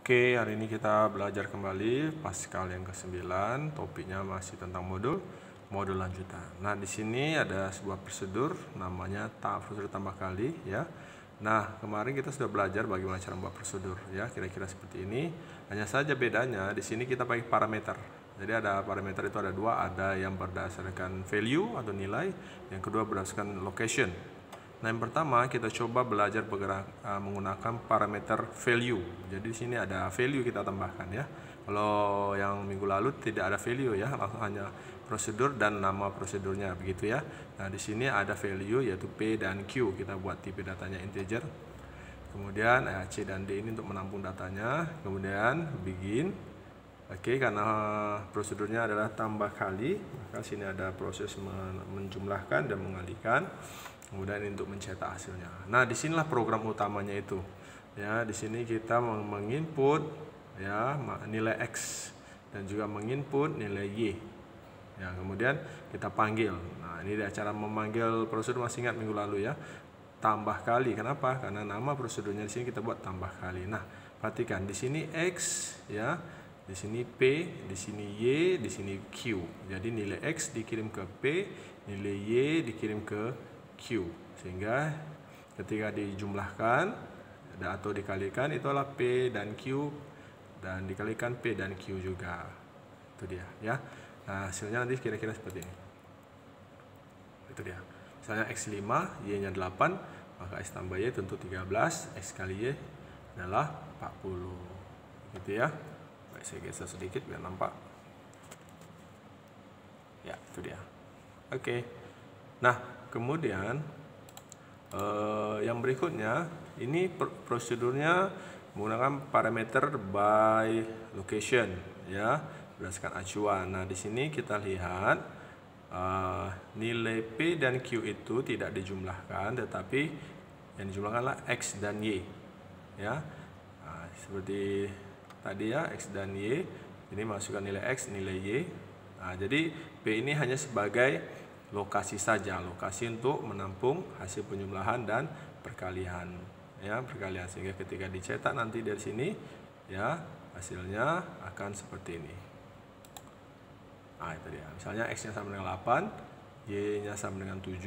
Oke, hari ini kita belajar kembali Pascal yang ke-9. Topiknya masih tentang modul lanjutan. Nah, di sini ada sebuah prosedur namanya prosedur tambah kali ya. Nah, kemarin kita sudah belajar bagaimana cara membuat prosedur ya, kira-kira seperti ini. Hanya saja bedanya di sini kita pakai parameter. Jadi ada parameter itu ada dua, ada yang berdasarkan value atau nilai, yang kedua berdasarkan location. Nah, yang pertama kita coba belajar menggunakan parameter value. Jadi di sini ada value kita tambahkan ya. Kalau yang minggu lalu tidak ada value ya, langsung hanya prosedur dan nama prosedurnya begitu ya. Nah, di sini ada value yaitu P dan Q. Kita buat tipe datanya integer. Kemudian C dan D ini untuk menampung datanya. Kemudian begin. Oke, karena prosedurnya adalah tambah kali, maka sini ada proses menjumlahkan dan mengalikan. Kemudian untuk mencetak hasilnya. Nah, disinilah program utamanya itu. Ya, di sini kita menginput ya nilai X dan juga menginput nilai Y. Ya, kemudian kita panggil. Nah, ini dia cara memanggil prosedur, masih ingat minggu lalu ya. Tambah kali. Kenapa? Karena nama prosedurnya di sini kita buat tambah kali. Nah, perhatikan di sini X ya. Di sini P, di sini Y, di sini Q. Jadi nilai X dikirim ke P, nilai Y dikirim ke Q, sehingga ketika dijumlahkan atau dikalikan itu adalah P dan Q, dan dikalikan P dan Q juga. Itu dia ya. Nah, hasilnya nanti kira-kira seperti ini. Itu dia. Misalnya X5, Y-nya 8, maka X tambah Y tentu 13, X kali Y adalah 40. Gitu ya. Baik, saya geser sedikit biar nampak. Ya, itu dia. Oke. Nah, kemudian yang berikutnya ini prosedurnya menggunakan parameter by location ya, berdasarkan acuan. Nah, di sini kita lihat nilai P dan Q itu tidak dijumlahkan, tetapi yang dijumlahkanlah X dan Y ya. Nah, seperti tadi ya, X dan Y. Ini masukkan nilai X, nilai Y. Nah, jadi P ini hanya sebagai lokasi saja, lokasi untuk menampung hasil penjumlahan dan perkalian ya, perkalian, sehingga ketika dicetak nanti dari sini ya hasilnya akan seperti ini. Nah, itu dia. Misalnya X-nya sama dengan 8, Y-nya sama dengan 7,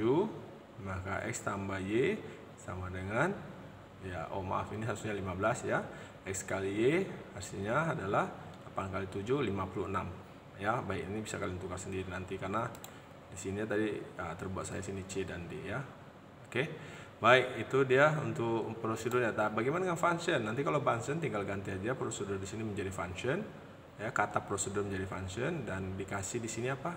maka X tambah Y sama dengan ya, maaf, ini hasilnya 15 ya. X kali Y hasilnya adalah 8 kali 7 56 ya. Baik, ini bisa kalian tukar sendiri nanti karena di sini tadi terbuat saya sini C dan D ya. Oke. Baik, itu dia untuk prosedurnya. Nah, bagaimana dengan function? Nanti kalau function tinggal ganti aja prosedur di sini menjadi function ya, kata prosedur menjadi function, dan dikasih di sini apa?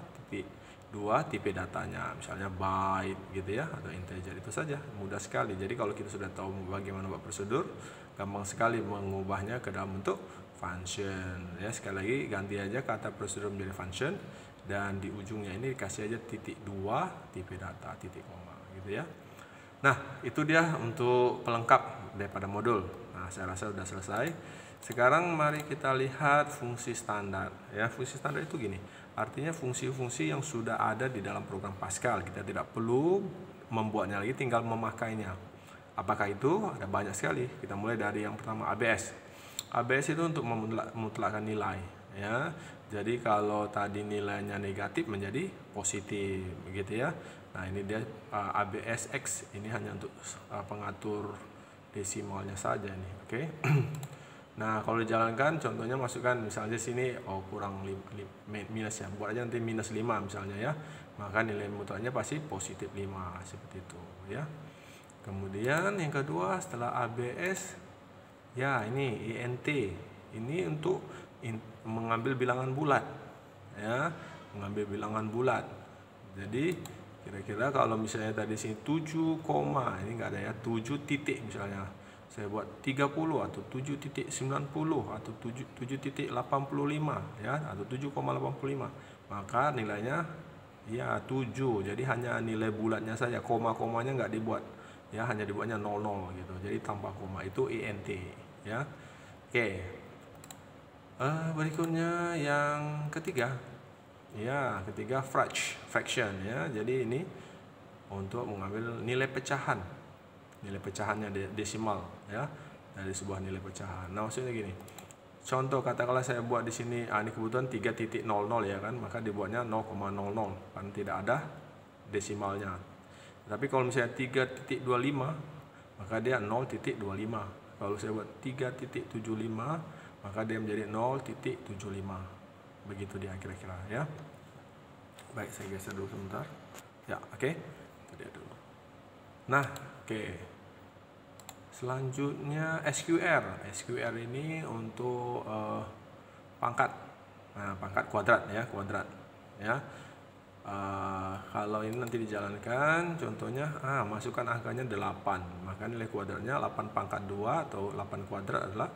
Tipe datanya, misalnya byte gitu ya, atau integer. Itu saja, mudah sekali. Jadi kalau kita sudah tahu bagaimana buat prosedur, gampang sekali mengubahnya ke dalam bentuk function ya. Sekali lagi, ganti aja kata prosedur menjadi function, dan di ujungnya ini dikasih aja titik 2 tipe data, titik koma gitu ya. Nah, itu dia untuk pelengkap daripada modul. Nah, saya rasa sudah selesai. Sekarang mari kita lihat fungsi standar ya. Fungsi standar itu gini, artinya fungsi-fungsi yang sudah ada di dalam program Pascal. Kita tidak perlu membuatnya lagi, tinggal memakainya. Apakah itu? Ada banyak sekali. Kita mulai dari yang pertama, ABS. ABS itu untuk memutlakkan nilai ya. Jadi kalau tadi nilainya negatif menjadi positif begitu ya. Nah, ini dia ABS X, ini hanya untuk pengatur desimalnya saja nih, oke. Nah, kalau dijalankan contohnya masukkan misalnya sini kurang minus ya. Buat aja nanti minus 5 misalnya ya. Maka nilai mutlaknya pasti positif 5 seperti itu ya. Kemudian yang kedua setelah ABS ya, ini INT. Ini untuk mengambil bilangan bulat ya, mengambil bilangan bulat. Jadi kira-kira kalau misalnya tadi sini 7, ini enggak ada ya, 7 titik misalnya. Saya buat 30 atau 7.90 atau 7.85 ya, atau 7,85. Maka nilainya ya 7. Jadi hanya nilai bulatnya saja, koma-komanya enggak dibuat ya, hanya dibuatnya 00 gitu. Jadi tanpa koma, itu INT ya. Oke. Berikutnya yang ketiga ya, ketiga fraction ya. Jadi ini untuk mengambil nilai pecahan, nilai pecahannya desimal ya, dari sebuah nilai pecahan. Nah, maksudnya gini, Contoh katakanlah saya buat di sini, ini kebetulan 3.00 ya kan, maka dibuatnya 0,00 kan tidak ada desimalnya. Tapi kalau misalnya 3.25 maka dia 0.25. Kalau saya buat 3.75 maka dia menjadi 0.75. Begitu dia kira-kira ya. Baik, saya geser dulu sebentar. Ya, oke. Itu dia dulu. Nah, oke. Selanjutnya SQR. SQR ini untuk pangkat. Nah, pangkat kuadrat ya, kuadrat ya. Kalau ini nanti dijalankan, contohnya masukkan angkanya 8, maka nilai kuadratnya 8 pangkat 2 atau 8 kuadrat adalah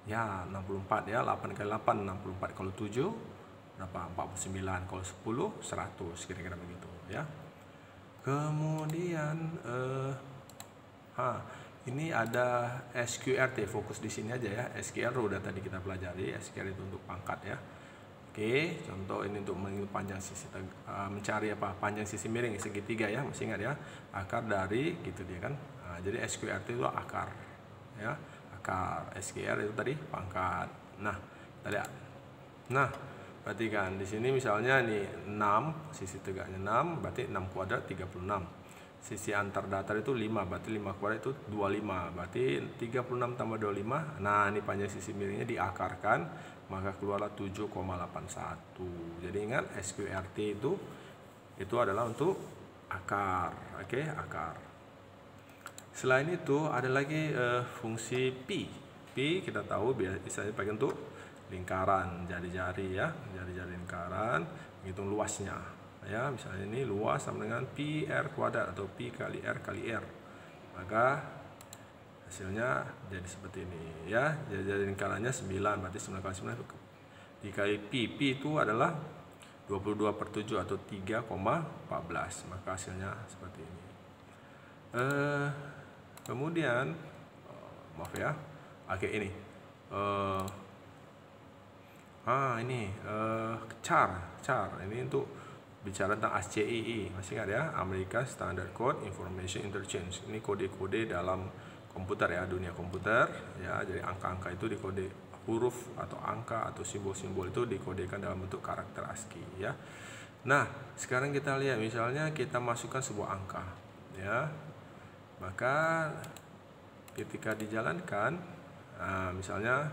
ya 64 ya. 8 kali 8 64, kalau 7 berapa? 49, kalau 10 100, kira-kira begitu ya. Kemudian ini ada SQRT, fokus di sini aja ya. SQR udah tadi kita pelajari, SQR itu untuk pangkat ya. Oke, contoh ini untuk panjang sisi mencari panjang sisi miring segitiga ya, masih ingat ya, akar dari gitu dia kan. Jadi SQRT itu akar ya, akar. SQR itu tadi pangkat. Nah, kita lihat. Nah, perhatikan di sini misalnya ini 6, sisi tegaknya 6, berarti 6 kuadrat 36. Sisi antar datar itu 5, berarti 5 kuadrat itu 25, berarti 36 tambah 25. Nah, ini panjang sisi miringnya diakarkan, maka keluarlah 7,81. Jadi ingat SQRT itu adalah untuk akar. Oke, akar. Selain itu ada lagi fungsi pi. Pi kita tahu bisa dipakai untuk lingkaran, jari-jari ya, jari-jari lingkaran, menghitung luasnya. Ya, misalnya ini luas sama dengan pi r kuadrat atau pi kali r kali r, maka hasilnya jadi seperti ini ya. Jadi lingkarannya 9, berarti 9 kali 9 dikali pi itu adalah 22/7 atau 3,14, maka hasilnya seperti ini. Kemudian maaf ya, oke ini ini char ini untuk bicara tentang ASCII, masih ingat ya, American Standard Code Information Interchange. Ini kode-kode dalam komputer ya, dunia komputer ya. Jadi angka-angka itu dikode, huruf atau angka atau simbol-simbol itu dikodekan dalam bentuk karakter ASCII ya. Nah, sekarang kita lihat misalnya kita masukkan sebuah angka ya. Maka ketika dijalankan, misalnya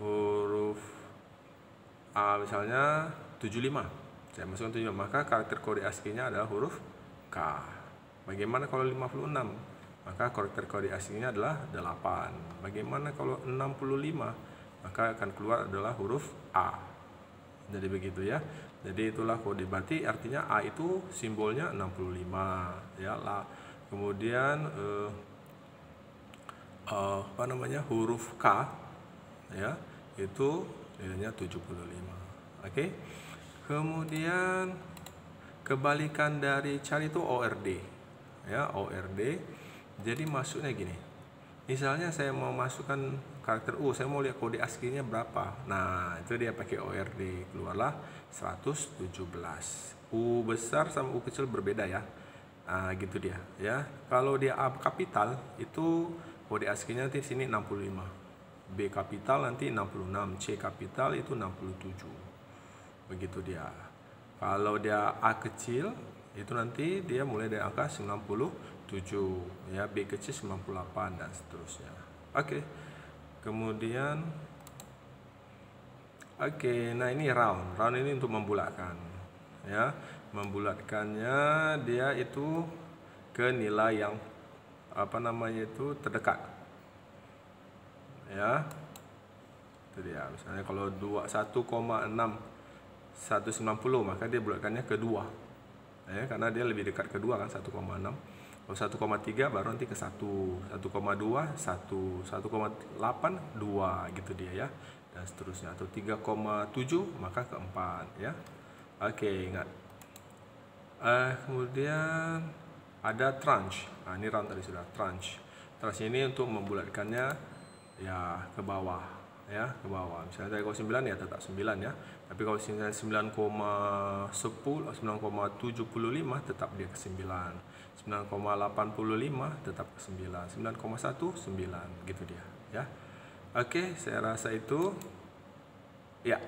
huruf A misalnya 75. Saya masukkan 75, maka karakter kode ASCII-nya adalah huruf K. Bagaimana kalau 56? Maka karakter kode ASCII-nya adalah 8. Bagaimana kalau 65? Maka akan keluar adalah huruf A. Jadi begitu ya. Jadi itulah kode. Berarti artinya A itu simbolnya 65 ya lah. Kemudian huruf K ya, itu nilainya 75. Oke. Kemudian kebalikan dari char itu ORD ya, ORD. Jadi maksudnya gini, misalnya saya mau masukkan karakter U, saya mau lihat kode ASCII-nya berapa. Nah, itu dia pakai ORD, keluarlah 117. U besar sama U kecil berbeda ya. Gitu dia ya. Kalau dia A kapital itu kode ASCII-nya nanti sini 65. B kapital nanti 66, C kapital itu 67. Begitu dia. Kalau dia A kecil itu nanti dia mulai dari angka 97 ya, B kecil 98 dan seterusnya. Oke. Kemudian nah ini round. Round ini untuk membulatkan ya. Membulatkannya dia itu ke nilai yang terdekat. Ya. Itu dia. Misalnya kalau 1,90 maka dia bulatkannya ke 2 ya, karena dia lebih dekat ke 2 kan, 1,6. Kalau 1,3 baru nanti ke 1, 1,2 1, 1,8 2 gitu dia ya, dan seterusnya. Atau 3,7 maka ke 4 ya. Oke, ingat. Kemudian ada tranche. Ini round tadi sudah. Tranche ini untuk membulatkannya ya ke bawah ya, ke bawah. Misalnya dari 9 ya tetap 9 ya. Tapi kalau misalnya 9,75 tetap dia ke 9. 9,85 tetap ke 9. 9,1 9 gitu dia ya. Oke, saya rasa itu ya,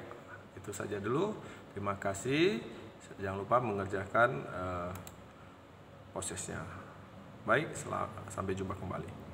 itu saja dulu. Terima kasih. Jangan lupa mengerjakan prosesnya. Baik, sampai jumpa kembali.